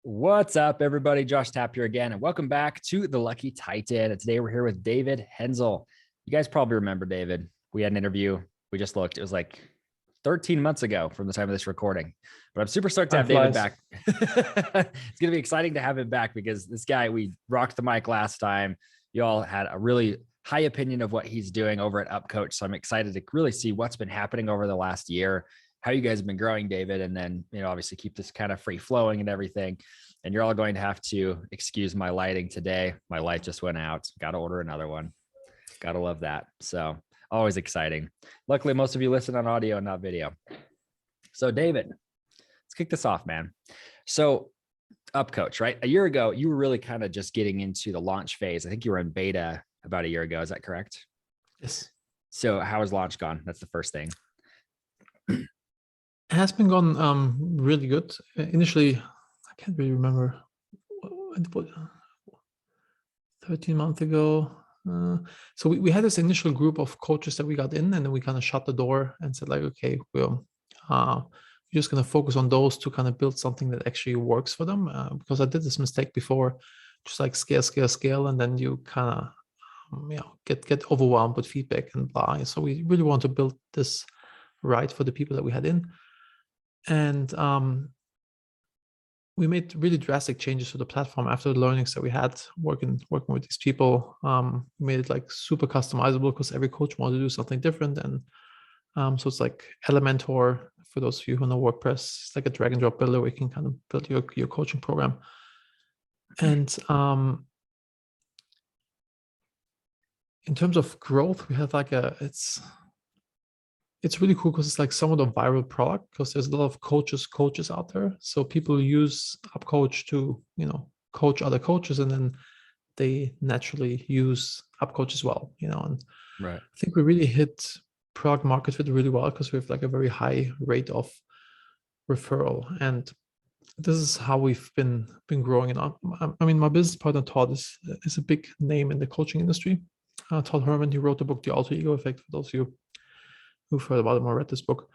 What's up, everybody? Josh Tapp here again, and welcome back to the Lucky Titan. And today we're here with David Henzel. You guys probably remember David. We had an interview. We just looked. It was like 13 months ago from the time of this recording. But I'm super stoked to have David back. It's going to be exciting to have him back because this guy, we rocked the mic last time. You all had a really high opinion of what he's doing over at upcoach. So I'm excited to really see what's been happening over the last year, how you guys have been growing, David, and then, obviously keep this kind of free flowing and everything. And you're all going to have to excuse my lighting today. My light just went out. Got to order another one. Got to love that. So always exciting. Luckily, most of you listen on audio and not video. So David, let's kick this off, man. So upcoach, right? A year ago, you were really kind of just getting into the launch phase. I think you were in beta about a year ago. Is that correct? Yes. So how has launch gone? That's the first thing. It has been gone really good. Initially, I can't really remember, 13 months ago. So we had this initial group of coaches that we got in, and then we kind of shut the door and said like, okay, we're just going to focus on those to kind of build something that actually works for them. Because I did this mistake before, just like scale, and then you kind of get overwhelmed with feedback and blah. So we really want to build this right for the people that we had in. And we made really drastic changes to the platform after the learnings that we had working with these people. We made it like super customizable because every coach wanted to do something different. And so it's like Elementor, for those of you who know WordPress, it's like a drag and drop builder where you can kind of build your coaching program. And in terms of growth, we have like it's really cool because it's like somewhat a viral product because there's a lot of coaches out there. So people use upcoach to, coach other coaches, and then they naturally use upcoach as well, and Right. I think we really hit product market fit really well because we have like a very high rate of referral. And this is how we've been growing. And I mean, my business partner, Todd, is a big name in the coaching industry. Todd Herman, he wrote the book, The Alter Ego Effect, for those of you who've heard about him or read this book.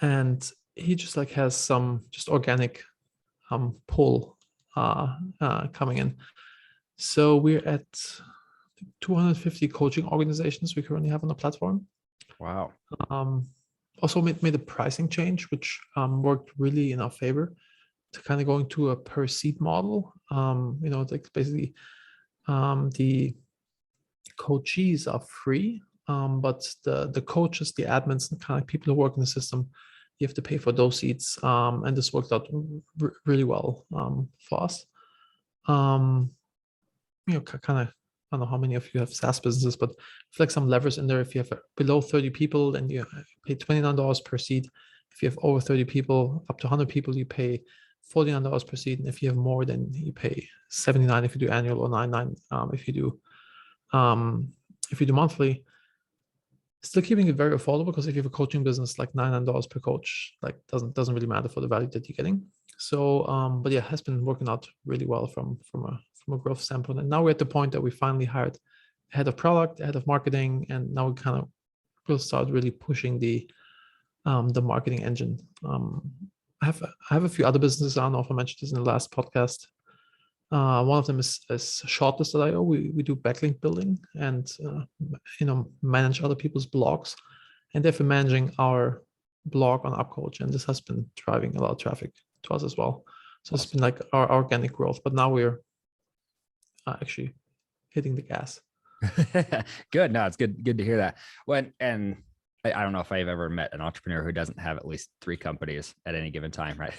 And he just like has some just organic pull coming in. So we're at 250 coaching organizations we currently have on the platform. Wow. Also made a pricing change, which worked really in our favor, to kind of going to a per seat model. Like basically the coachees are free. But the coaches, the admins, and kind of people who work in the system, you have to pay for those seats. And this worked out really well for us. Kind of, I don't know how many of you have SaaS businesses, but it's like some levers in there. If you have below 30 people, then you pay $29 per seat. If you have over 30 people, up to 100 people, you pay $49 per seat. And if you have more, then you pay $79 if you do annual, or $99 if you do monthly. Still keeping it very affordable, because if you have a coaching business, like $99 per coach, like doesn't really matter for the value that you're getting. So, but yeah, it has been working out really well from a growth standpoint. And now we're at the point that we finally hired a head of product, a head of marketing, and now we kind of will start really pushing the marketing engine. I have a few other businesses. I don't know if I mentioned this in the last podcast. One of them is Shortlist.io. We do backlink building and manage other people's blogs, and therefore managing our blog on upcoach. And this has been driving a lot of traffic to us as well. So It's been like our organic growth, but now we're actually hitting the gas. Good. No, it's good to hear that. And I don't know if I've ever met an entrepreneur who doesn't have at least 3 companies at any given time, right?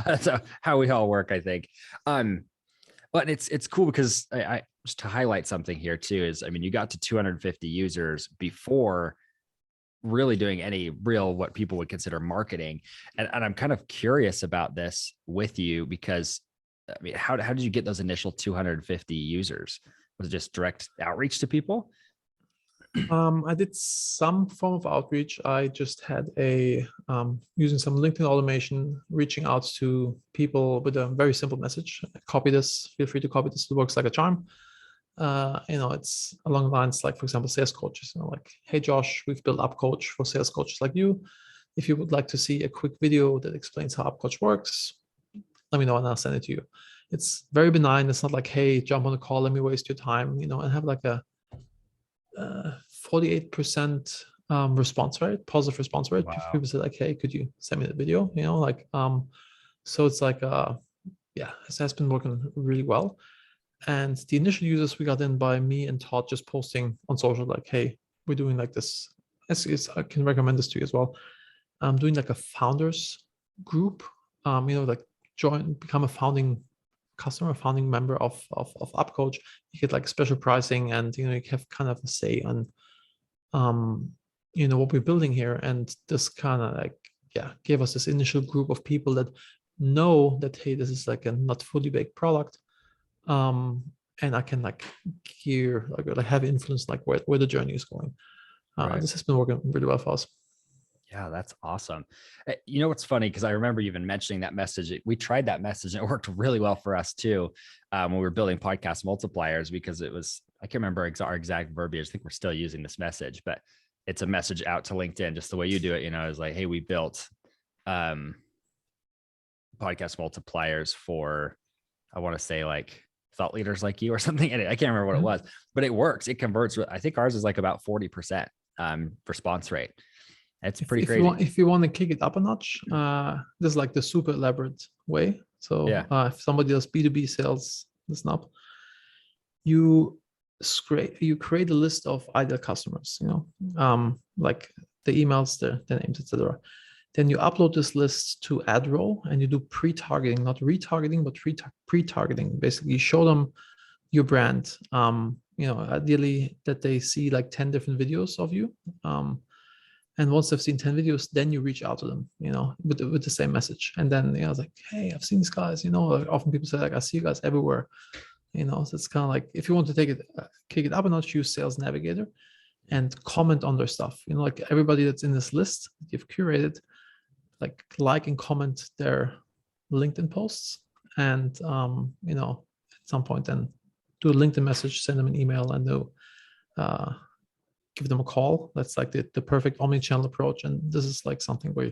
That's how we all work, I think. But it's cool because I just to highlight something here too is, I mean, you got to 250 users before really doing any real, what people would consider marketing. And I'm kind of curious about this with you, because I mean, how did you get those initial 250 users? Was it just direct outreach to people? I did some form of outreach. I just had using some LinkedIn automation, reaching out to people with a very simple message. Copy this, feel free to copy this. It works like a charm. It's along the lines like, for example, sales coaches, like, hey, Josh, we've built upcoach for sales coaches like you. If you would like to see a quick video that explains how upcoach works, let me know and I'll send it to you. It's very benign. It's not like, hey, jump on a call, let me waste your time, and have like a 48% response rate, positive response rate. Wow. People say like, hey, could you send me the video? So it's like, yeah, it has been working really well. And the initial users we got in by me and Todd just posting on social, like, hey, we're doing like this. I can recommend this to you as well. I'm doing like a founders group, like become a founding customer, founding member of upcoach. You get like special pricing, and you have kind of a say on what we're building here. And this kind of like, yeah, gave us this initial group of people that know that, hey, this is like a not fully baked product, and I can like have influence like where the journey is going. Right. This has been working really well for us. Yeah, that's awesome. You know what's funny? Because I remember even mentioning that message. We tried that message and it worked really well for us too, when we were building podcast multipliers, because it was, I can't remember our exact verbiage. I think we're still using this message, but it's a message out to LinkedIn, just the way you do it. It's like, hey, we built podcast multipliers for, I want to say like thought leaders like you or something. And I can't remember what it was, but it works. It converts. I think ours is like about 40% response rate. It's pretty crazy. If you want to kick it up a notch, this is like the super elaborate way. So yeah. If somebody does B2B sales, listen up. You create a list of ideal customers, like the emails, the names, etc. Then you upload this list to AdRoll and you do pre-targeting, not retargeting, but pre-targeting. Basically, you show them your brand. Ideally that they see like 10 different videos of you. And once they've seen 10 videos, then you reach out to them, with the same message. And then, I was like, hey, I've seen these guys, often people say like, I see you guys everywhere, so it's kind of like, if you want to kick it up a notch, use Sales Navigator and comment on their stuff. Like everybody that's in this list that you've curated, like and comment their LinkedIn posts. And, at some point then do a LinkedIn message, send them an email, and do, give them a call. That's like the perfect omni-channel approach. And this is like something where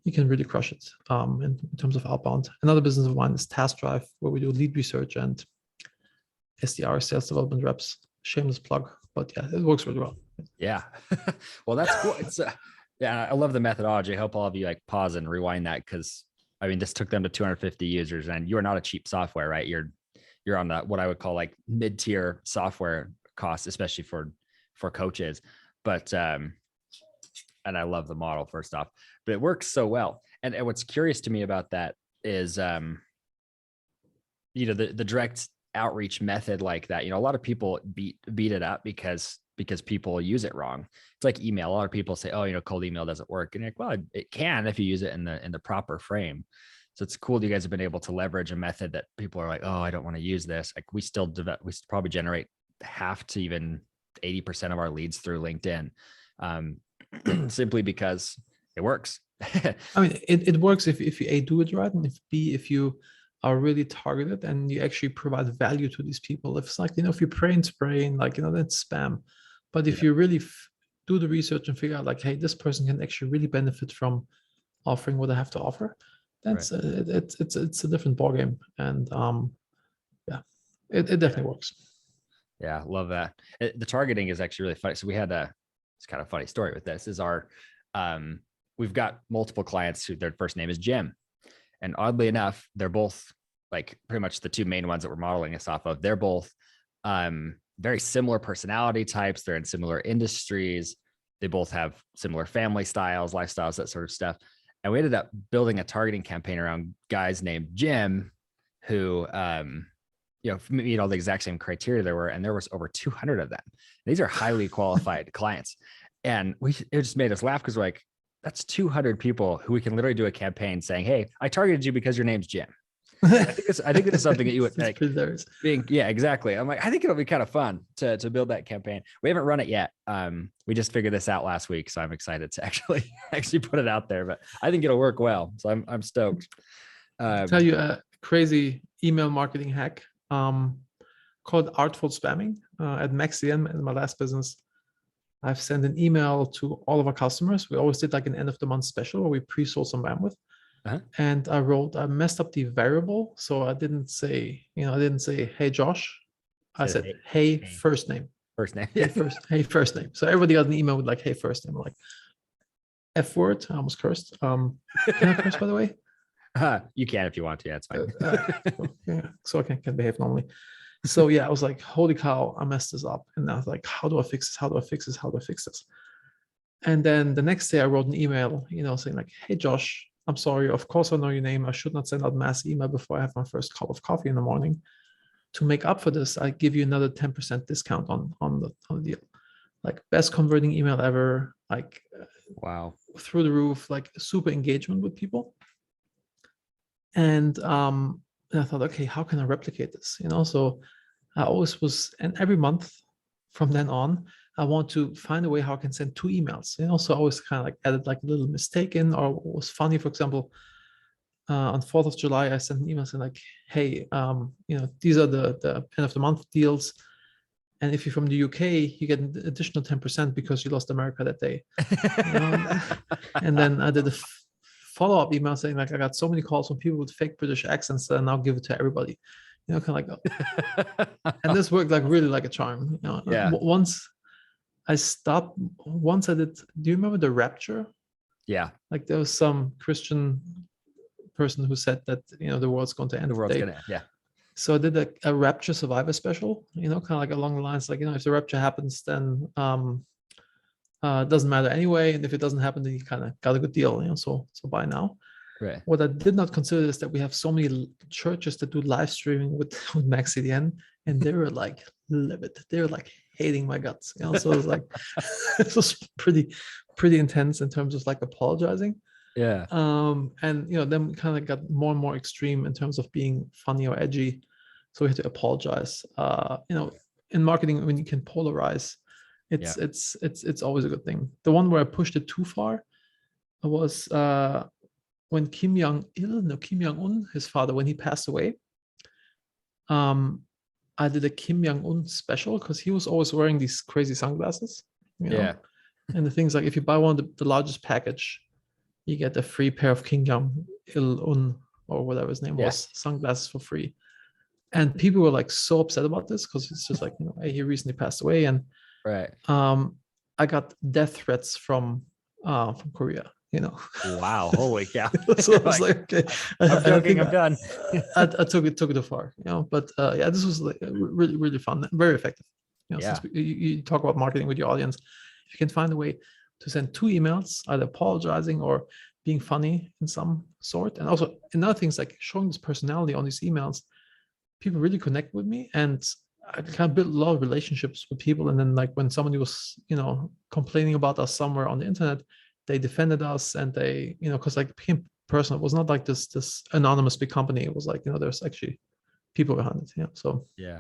you can really crush it in terms of outbound. Another business of mine is TaskDrive, where we do lead research and SDR, sales development reps. Shameless plug, but yeah, it works really well. Yeah. Well, that's cool. It's yeah, I love the methodology. I hope all of you like pause and rewind that, because I mean, this took them to 250 users, and you are not a cheap software, right? You're on the what I would call like mid-tier software costs, especially for coaches. But and I love the model, first off, but it works so well. And what's curious to me about that is the direct outreach method like that. A lot of people beat it up because people use it wrong. It's like email. A lot of people say, oh, cold email doesn't work. And you're like, well, it can if you use it in the proper frame. So it's cool that you guys have been able to leverage a method that people are like, oh, I don't want to use this. Like we probably generate half to even 80% of our leads through LinkedIn, simply because it works. I mean, it works if you A, do it right, and if you are really targeted and you actually provide value to these people. If it's like, if you pray and spray, that's spam. But if you really do the research and figure out like, hey, this person can actually really benefit from offering what I have to offer, that's right. It's a different ballgame. And yeah, it definitely works. Yeah, love that. The targeting is actually really funny. So we had it's kind of funny story with this is we've got multiple clients who their first name is Jim. And oddly enough, they're both like pretty much the two main ones that we're modeling this off of. They're both very similar personality types. They're in similar industries. They both have similar family styles, lifestyles, that sort of stuff. And we ended up building a targeting campaign around guys named Jim who, meet all the exact same criteria and there was over 200 of them. These are highly qualified clients. And it just made us laugh because we're like, that's 200 people who we can literally do a campaign saying, hey, I targeted you because your name's Jim. I think it is something that you would like yeah, exactly. I'm like, I think it'll be kind of fun to build that campaign. We haven't run it yet. We just figured this out last week. So I'm excited to actually put it out there, but I think it'll work well. So I'm stoked. I'll tell you a crazy email marketing hack called artful spamming. At MaxCM, in my last business, I've sent an email to all of our customers. We always did like an end of the month special where we pre-sold some bandwidth. And I messed up the variable. So I didn't say, hey, Josh. I Says, said, hey, hey, first name. first name. Hey, first name. So everybody got an email with like, hey, first name. I'm like, F word. I almost cursed. Can I curse, by the way? You can if you want to. Yeah, it's fine. Yeah, so I can behave normally. So yeah, I was like, holy cow, I messed this up. And I was like, how do I fix this? How do I fix this? How do I fix this? And then the next day I wrote an email, saying like, hey, Josh, I'm sorry. Of course, I know your name. I should not send out mass email before I have my first cup of coffee in the morning. To make up for this, I give you another 10% discount on the deal. Like best converting email ever, like Wow. through the roof, like super engagement with people. And I thought, okay, how can I replicate this? So I always was, and every month from then on, I want to find a way how I can send 2 emails. So I always kind of like added like a little mistake in, or what was funny, for example, on 4th of July, I sent an email saying like, hey, these are the end of the month deals. And if you're from the UK, you get an additional 10% because you lost America that day. And then I did a follow-up email saying like, I got so many calls from people with fake British accents that I now give it to everybody. Kind of like, and this worked like really like a charm. Yeah. Once I did. Do you remember the rapture? Yeah. Like there was some Christian person who said that the world's going to end. The world's today. gonna end. Yeah. So I did a rapture survivor special. Kind of like along the lines like, if the rapture happens, then it doesn't matter anyway, and if it doesn't happen, then you kind of got a good deal. So buy now. Right. What I did not consider is that we have so many churches that do live streaming with MaxCDN, and they were like livid. They were like hating my guts. So it was like it was pretty intense in terms of like apologizing. Yeah. And then we kind of got more and more extreme in terms of being funny or edgy. So we had to apologize. In marketing, when you can polarize, it's always a good thing. The one where I pushed it too far was when Kim Jong-un, his father, when he passed away. I did a Kim Jong-un special because he was always wearing these crazy sunglasses. Yeah. And the things like if you buy one of the largest package, you get a free pair of Kim Jong-un or whatever his name was, sunglasses for free. And people were like so upset about this because it's just like, hey, he recently passed away. And right. I got death threats from Korea. Wow, holy cow. So I was like, okay, I'm joking, I'm done. I took it too far, but yeah, this was like really, really fun, very effective. Since you talk about marketing with your audience, if you can find a way to send 2 emails, either apologizing or being funny in some sort. And also another thing is like showing this personality on these emails, people really connect with me, and I kind of built a lot of relationships with people. And then like when somebody was, complaining about us somewhere on the internet, they defended us, and they, because like became personal. It was not like this anonymous big company. It was like, there's actually people behind it. Yeah. So yeah.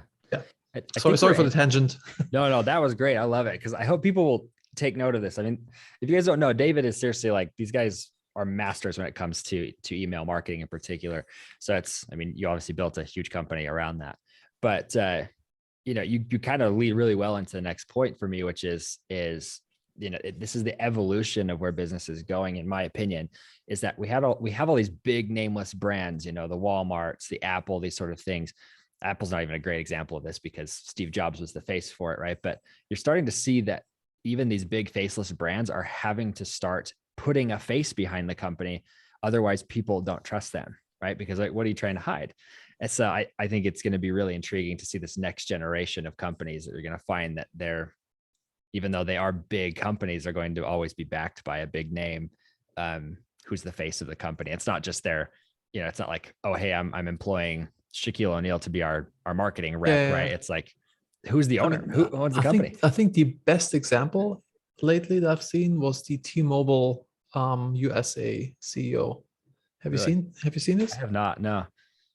Sorry for the tangent. No, that was great. I love it because I hope people will take note of this. I mean, if you guys don't know, David is seriously like, these guys are masters when it comes to email marketing in particular. So you obviously built a huge company around that, but you kind of lead really well into the next point for me, which is this is the evolution of where business is going, in my opinion, is that we have all these big nameless brands, the Walmarts, the Apple, these sort of things. Apple's not even a great example of this because Steve Jobs was the face for it, right? But you're starting to see that even these big faceless brands are having to start putting a face behind the company. Otherwise, people don't trust them, right? Because like, what are you trying to hide? And so I think it's going to be really intriguing to see this next generation of companies that are going to find that even though they are big companies, are going to always be backed by a big name who's the face of the company. It's not just it's not like, oh, hey, I'm employing Shaquille O'Neal to be our marketing rep, right? It's like, who's the owner? Who owns the company? I think the best example lately that I've seen was the T-Mobile USA CEO. Have you seen this? I have not. No.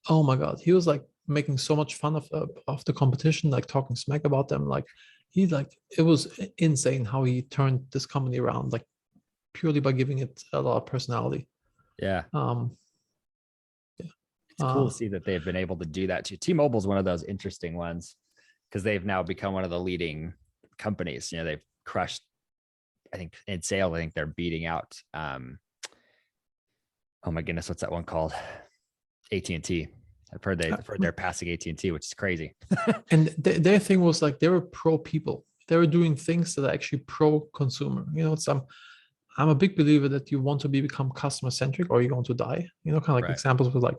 Oh my God. He was like making so much fun of the competition, like talking smack about them. Like it was insane how he turned this company around, like purely by giving it a lot of personality. Yeah. It's cool to see that they've been able to do that too. T-Mobile is one of those interesting ones because they've now become one of the leading companies. They've crushed, I think in sales, I think they're beating out Oh my goodness, what's that one called? AT&T. I've heard they're passing AT&T, which is crazy. And their thing was like they were pro people. They were doing things that are actually pro consumer. I'm a big believer that you want to become customer centric or you're going to die. Kind of like Right. examples with like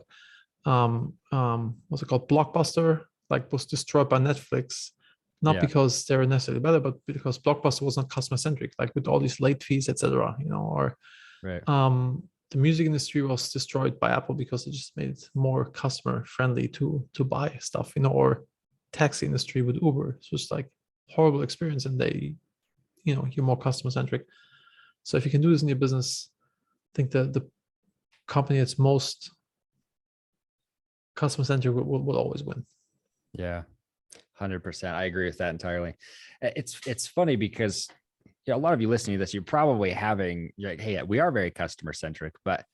what's it called? Blockbuster, like was destroyed by Netflix, not because they were necessarily better, but because Blockbuster was not customer centric, like with all these late fees, etc. Or Right. the music industry was destroyed by Apple because it just made it more customer friendly to buy stuff, or taxi industry with Uber. It's just like horrible experience, and you're more customer centric. So if you can do this in your business, I think the company that's most customer centric will always win. Yeah, 100%. I agree with that entirely. It's funny because a lot of you listening to this, you're probably you're like, hey, we are very customer centric, but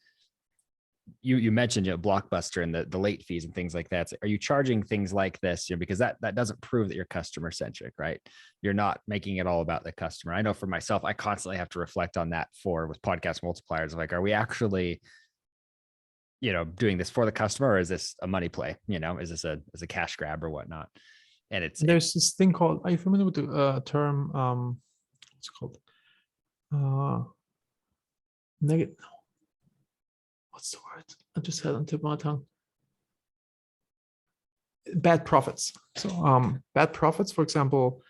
you mentioned Blockbuster and the late fees and things like that. So are you charging things like this? Because that doesn't prove that you're customer centric, right? You're not making it all about the customer. I know for myself, I constantly have to reflect on that with podcast multipliers. Like, are we actually doing this for the customer, or is this a money play? Is this a cash grab or whatnot? And there's this thing called, are you familiar with the term, what's it called? Negative. What's the word? I just had it on tip of my tongue. Bad profits. So bad profits, for example,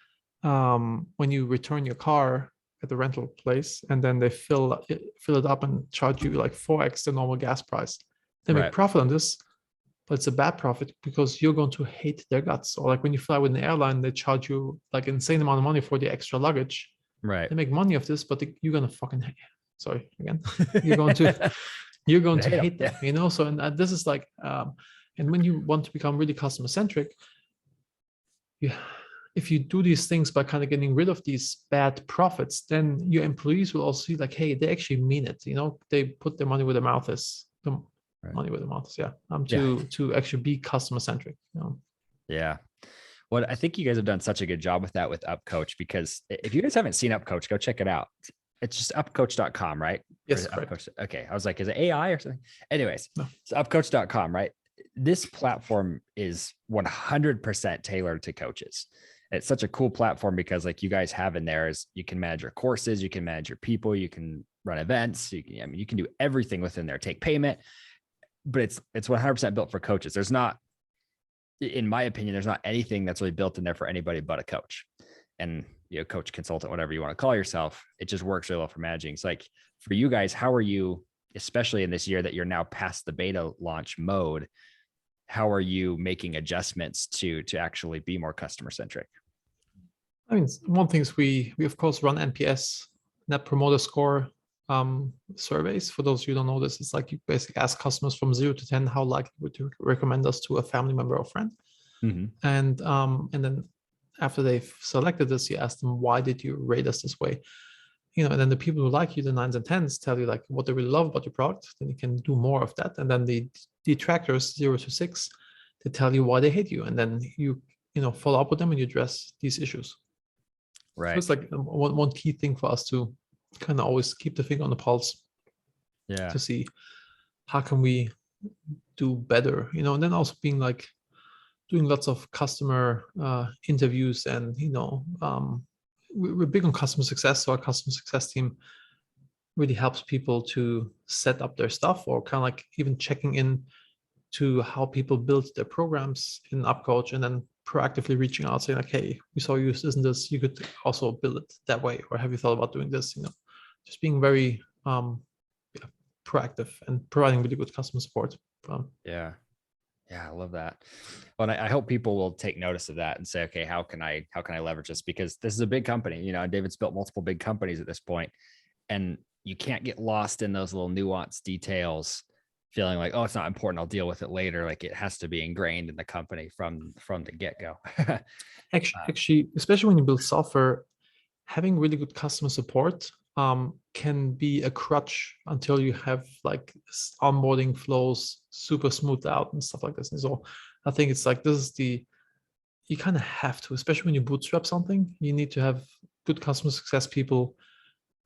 when you return your car at the rental place and then they fill it up and charge you like 4x the normal gas price. They make profit on this, but it's a bad profit because you're going to hate their guts. Or like when you fly with an airline, they charge you like insane amount of money for the extra luggage. Right. They make money off this, but you're gonna fucking sorry again. You're going to hate them. So and this is like and when you want to become really customer centric, if you do these things by kind of getting rid of these bad profits, then your employees will also see like, hey, they actually mean it. They put their money where their mouth is. Money where the mouth is. To actually be customer centric. Yeah. Well, I think you guys have done such a good job with that with upcoach, because if you guys haven't seen upcoach, go check it out. It's just upcoach.com, right? Yes, correct. Upcoach. Okay. I was like, is it AI or something? Anyways, no. So upcoach.com, right? This platform is 100% tailored to coaches. It's such a cool platform because like you guys have in there is you can manage your courses, you can manage your people, you can run events, you can do everything within there, take payment, but it's 100% built for coaches. There's not, in my opinion, there's not anything that's really built in there for anybody but a coach. And coach, consultant, whatever you want to call yourself, it just works really well for managing. It's like for you guys, how are you, especially in this year that you're now past the beta launch mode, how are you making adjustments to actually be more customer centric? I mean, one thing is we of course run NPS, Net Promoter Score surveys. For those of you who don't know this, it's like you basically ask customers from 0 to 10 how likely would you recommend us to a family member or friend. Mm-hmm. And then after they've selected this, you ask them, why did you rate us this way? And then the people who like you, the 9s and 10s, tell you like what they really love about your product. Then you can do more of that. And then the detractors 0 to 6, they tell you why they hate you. And then you follow up with them and you address these issues. Right. So it's like one key thing for us to kind of always keep the finger on the pulse. Yeah. To see how can we do better, and then also being like doing lots of customer interviews and, we're big on customer success. So our customer success team really helps people to set up their stuff, or kind of like even checking in to how people build their programs in upcoach, and then proactively reaching out saying like, hey, we saw you use this and this, you could also build it that way, or have you thought about doing this? Just being very proactive and providing really good customer support. Yeah, I love that. Well, I hope people will take notice of that and say, okay, how can I leverage this? Because this is a big company. David's built multiple big companies at this point, and you can't get lost in those little nuanced details, feeling like, oh, it's not important, I'll deal with it later. Like it has to be ingrained in the company from the get-go. Actually, especially when you build software, having really good customer support can be a crutch until you have like onboarding flows super smoothed out and stuff like this. And so I think it's like, you kind of have to, especially when you bootstrap something, you need to have good customer success people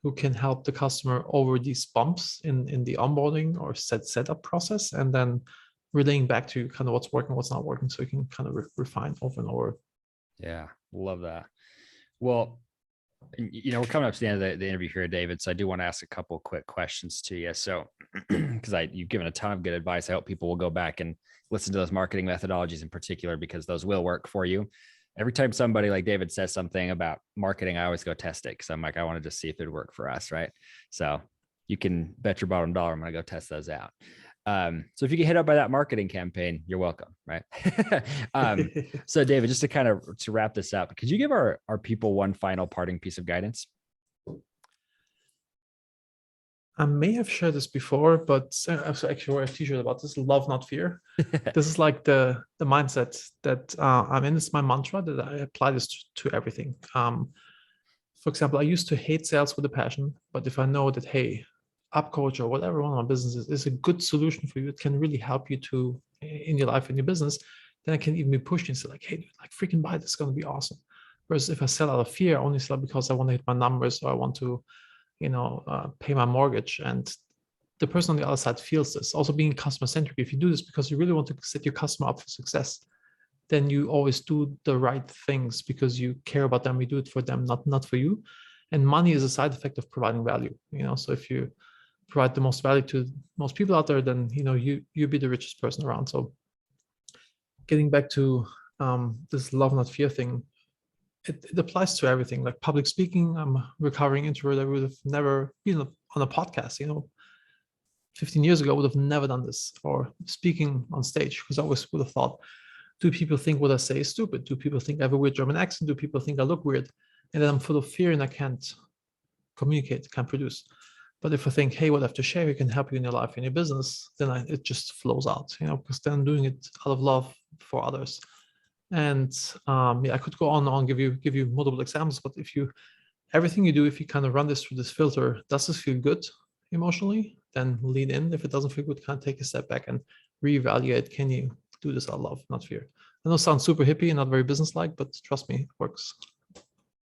who can help the customer over these bumps in the onboarding or setup process, and then relaying back to kind of what's working, what's not working, so you can kind of refine over and over. Yeah, love that. Well, we're coming up to the end of the interview here, David. So I do want to ask a couple quick questions to you. So, because you've given a ton of good advice, I hope people will go back and listen to those marketing methodologies in particular, because those will work for you. Every time somebody like David says something about marketing, I always go test it, because I'm like, I want to just see if it would work for us, right? So you can bet your bottom dollar I'm going to go test those out. So if you get hit up by that marketing campaign, you're welcome, right? So David, just to wrap this up, could you give our people one final parting piece of guidance? I may have shared this before, but I actually wear a t-shirt about this: love, not fear. This is like the mindset that I'm in. It's my mantra that I apply this to everything. For example, I used to hate sales with a passion, but if I know that, hey, upcoach or whatever one of my businesses is a good solution for you, it can really help you to in your life, in your business, then I can even be pushed and say like, hey, dude, like freaking buy this, it's going to be awesome. Whereas if I sell out of fear, I only sell because I want to hit my numbers, or I want to, pay my mortgage. And the person on the other side feels this. Also, being customer centric, if you do this because you really want to set your customer up for success, then you always do the right things because you care about them. You do it for them, not for you. And money is a side effect of providing value. So if you provide the most value to most people out there, then you be the richest person around. So getting back to this love not fear thing, it applies to everything. Like public speaking, I'm a recovering introvert. I would have never been on a podcast 15 years ago. I would have never done this, or speaking on stage, because I always would have thought, do people think what I say is stupid? Do people think I have a weird German accent? Do people think I look weird? And then I'm full of fear and I can't communicate, can't produce. But if I think, hey, what I have to share, it can help you in your life, in your business, then it just flows out, because then I'm doing it out of love for others. And I could go on and give you multiple examples, but everything you do, if you kind of run this through this filter, does this feel good emotionally? Then lean in. If it doesn't feel good, kind of take a step back and reevaluate. Can you do this out of love, not fear? I know it sounds super hippie and not very business-like, but trust me, it works.